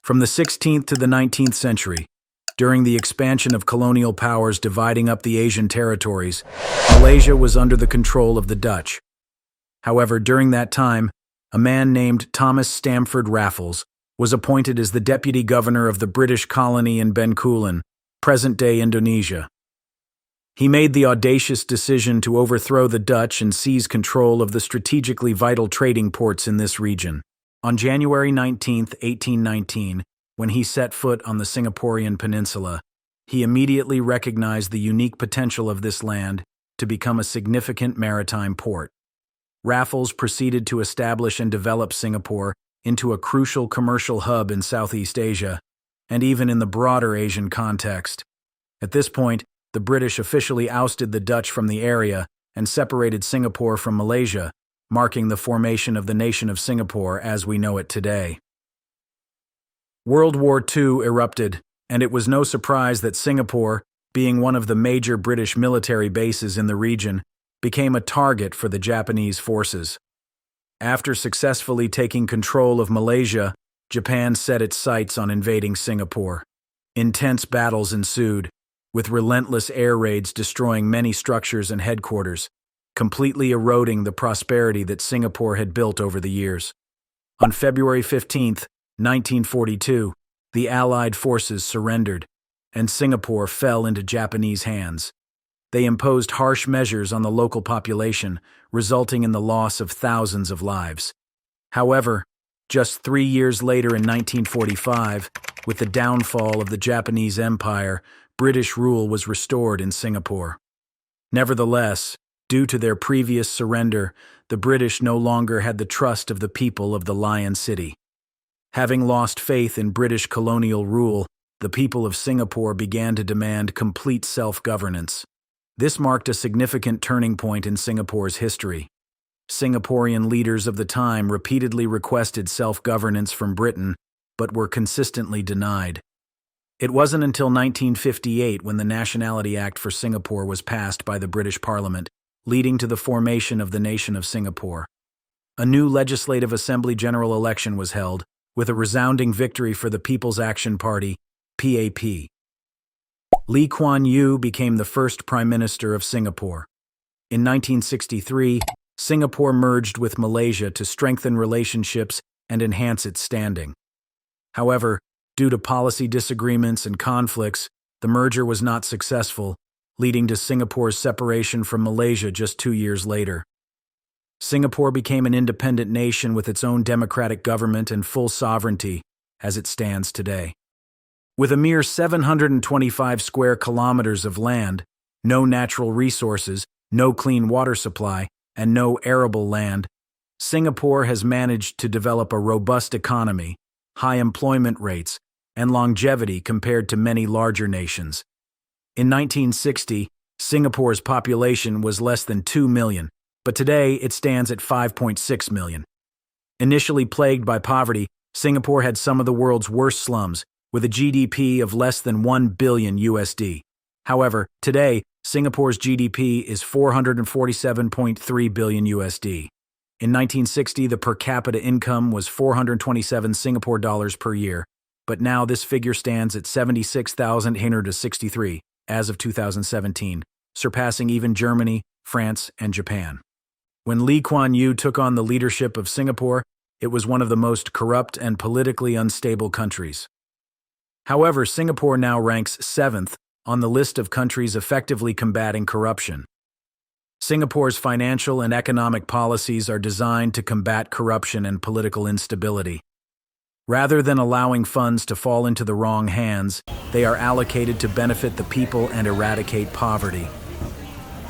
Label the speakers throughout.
Speaker 1: From the 16th to the 19th century, during the expansion of colonial powers dividing up the Asian territories, Malaysia was under the control of the Dutch. However, during that time, a man named Thomas Stamford Raffles was appointed as the deputy governor of the British colony in Bencoolen, present-day Indonesia. He made the audacious decision to overthrow the Dutch and seize control of the strategically vital trading ports in this region. On January 19, 1819, when he set foot on the Singaporean peninsula, he immediately recognized the unique potential of this land to become a significant maritime port. Raffles proceeded to establish and develop Singapore into a crucial commercial hub in Southeast Asia, and even in the broader Asian context. At this point, the British officially ousted the Dutch from the area and separated Singapore from Malaysia, marking the formation of the nation of Singapore as we know it today. World War II erupted, and it was no surprise that Singapore, being one of the major British military bases in the region, became a target for the Japanese forces. After successfully taking control of Malaysia, Japan set its sights on invading Singapore. Intense battles ensued, with relentless air raids destroying many structures and headquarters, completely eroding the prosperity that Singapore had built over the years. On February 15, 1942, the Allied forces surrendered, and Singapore fell into Japanese hands. They imposed harsh measures on the local population, resulting in the loss of thousands of lives. However, just 3 years later in 1945, with the downfall of the Japanese Empire, British rule was restored in Singapore. Nevertheless, due to their previous surrender, the British no longer had the trust of the people of the Lion City. Having lost faith in British colonial rule, the people of Singapore began to demand complete self-governance. This marked a significant turning point in Singapore's history. Singaporean leaders of the time repeatedly requested self-governance from Britain, but were consistently denied. It wasn't until 1958 when the Nationality Act for Singapore was passed by the British Parliament, leading to the formation of the nation of Singapore. A new Legislative Assembly general election was held, with a resounding victory for the People's Action Party, PAP. Lee Kuan Yew became the first Prime Minister of Singapore. In 1963, Singapore merged with Malaysia to strengthen relationships and enhance its standing. However, due to policy disagreements and conflicts, the merger was not successful, leading to Singapore's separation from Malaysia just 2 years later. Singapore became an independent nation with its own democratic government and full sovereignty, as it stands today. With a mere 725 square kilometers of land, no natural resources, no clean water supply, and no arable land, Singapore has managed to develop a robust economy, high employment rates, and longevity compared to many larger nations. In 1960, Singapore's population was less than 2 million, but today it stands at 5.6 million. Initially plagued by poverty, Singapore had some of the world's worst slums, with a GDP of less than 1 billion USD. However, today, Singapore's GDP is 447.3 billion USD. In 1960, the per capita income was 427 Singapore dollars per year, but now this figure stands at 76,863 as of 2017, surpassing even Germany, France, and Japan. When Lee Kuan Yew took on the leadership of Singapore, it was one of the most corrupt and politically unstable countries. However, Singapore now ranks 7th on the list of countries effectively combating corruption. Singapore's financial and economic policies are designed to combat corruption and political instability. Rather than allowing funds to fall into the wrong hands, they are allocated to benefit the people and eradicate poverty.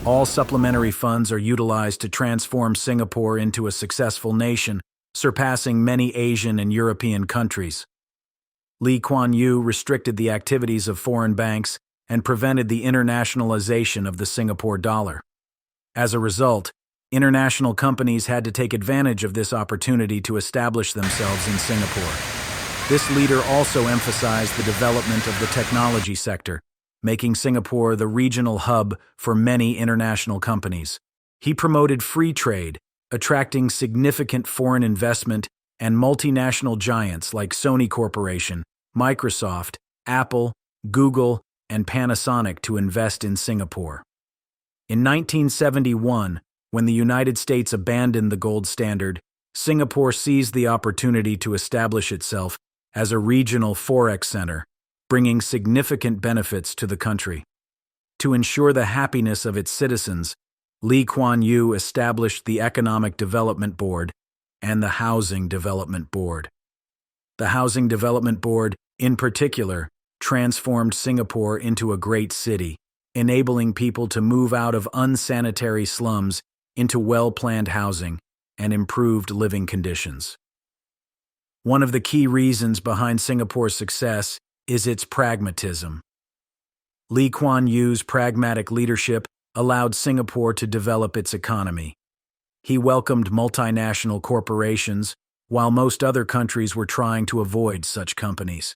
Speaker 1: All supplementary funds are utilized to transform Singapore into a successful nation, surpassing many Asian and European countries. Lee Kuan Yew restricted the activities of foreign banks and prevented the internationalization of the Singapore dollar. As a result, international companies had to take advantage of this opportunity to establish themselves in Singapore. This leader also emphasized the development of the technology sector, making Singapore the regional hub for many international companies. He promoted free trade, attracting significant foreign investment and multinational giants like Sony Corporation, Microsoft, Apple, Google, and Panasonic to invest in Singapore. In 1971, when the United States abandoned the gold standard, Singapore seized the opportunity to establish itself as a regional forex center, bringing significant benefits to the country. To ensure the happiness of its citizens, Lee Kuan Yew established the Economic Development Board and the Housing Development Board. The Housing Development Board, in particular, transformed Singapore into a great city, enabling people to move out of unsanitary slums into well-planned housing and improved living conditions. One of the key reasons behind Singapore's success is its pragmatism. Lee Kuan Yew's pragmatic leadership allowed Singapore to develop its economy. He welcomed multinational corporations, while most other countries were trying to avoid such companies.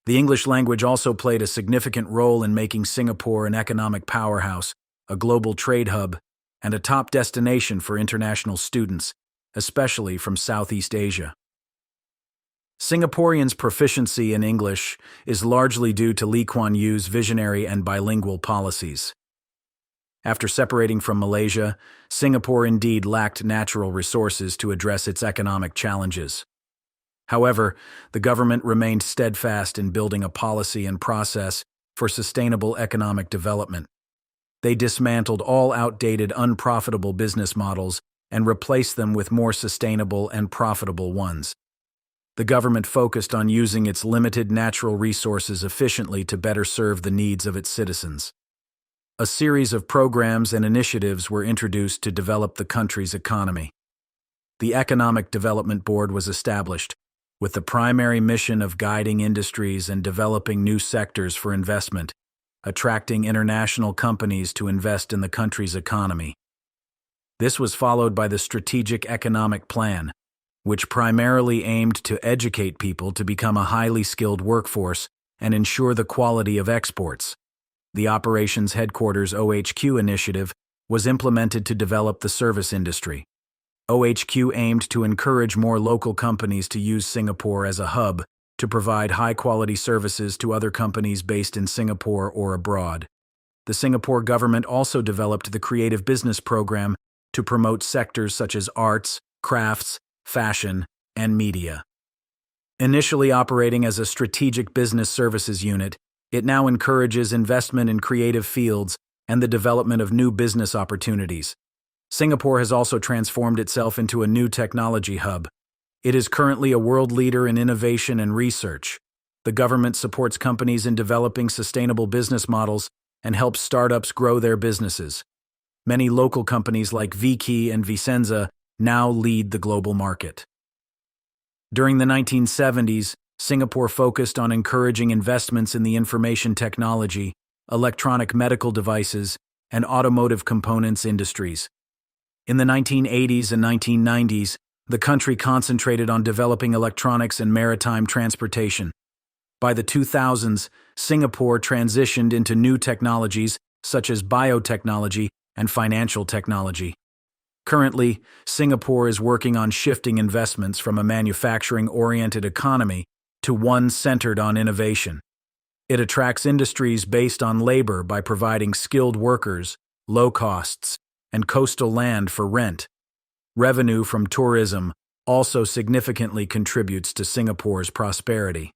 Speaker 1: The English language also played a significant role in making Singapore an economic powerhouse, a global trade hub, and a top destination for international students, especially from Southeast Asia. Singaporeans' proficiency in English is largely due to Lee Kuan Yew's visionary and bilingual policies. After separating from Malaysia, Singapore indeed lacked natural resources to address its economic challenges. However, the government remained steadfast in building a policy and process for sustainable economic development. They dismantled all outdated, unprofitable business models and replaced them with more sustainable and profitable ones. The government focused on using its limited natural resources efficiently to better serve the needs of its citizens. A series of programs and initiatives were introduced to develop the country's economy. The Economic Development Board was established, with the primary mission of guiding industries and developing new sectors for investment, attracting international companies to invest in the country's economy. This was followed by the Strategic Economic Plan, which primarily aimed to educate people to become a highly skilled workforce and ensure the quality of exports. The Operations Headquarters OHQ initiative was implemented to develop the service industry. OHQ aimed to encourage more local companies to use Singapore as a hub to provide high-quality services to other companies based in Singapore or abroad. The Singapore government also developed the Creative Business Program to promote sectors such as arts, crafts, fashion, and media. Initially operating as a strategic business services unit, it now encourages investment in creative fields and the development of new business opportunities. Singapore has also transformed itself into a new technology hub. It is currently a world leader in innovation and research. The government supports companies in developing sustainable business models and helps startups grow their businesses. Many local companies like Viki and Vicenza now lead the global market. During the 1970s, Singapore focused on encouraging investments in the information technology, electronic medical devices, and automotive components industries. In the 1980s and 1990s, the country concentrated on developing electronics and maritime transportation. By the 2000s, Singapore transitioned into new technologies such as biotechnology and financial technology. Currently, Singapore is working on shifting investments from a manufacturing-oriented economy to one centered on innovation. It attracts industries based on labor by providing skilled workers, low costs, and coastal land for rent. Revenue from tourism also significantly contributes to Singapore's prosperity.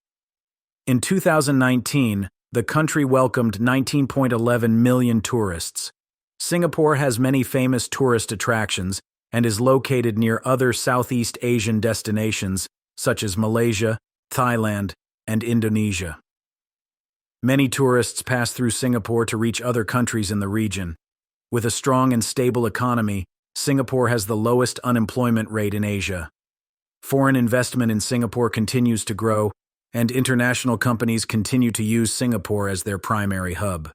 Speaker 1: In 2019, the country welcomed 19.11 million tourists. Singapore has many famous tourist attractions and is located near other Southeast Asian destinations such as Malaysia, Thailand, and Indonesia. Many tourists pass through Singapore to reach other countries in the region. With a strong and stable economy, Singapore has the lowest unemployment rate in Asia. Foreign investment in Singapore continues to grow, and international companies continue to use Singapore as their primary hub.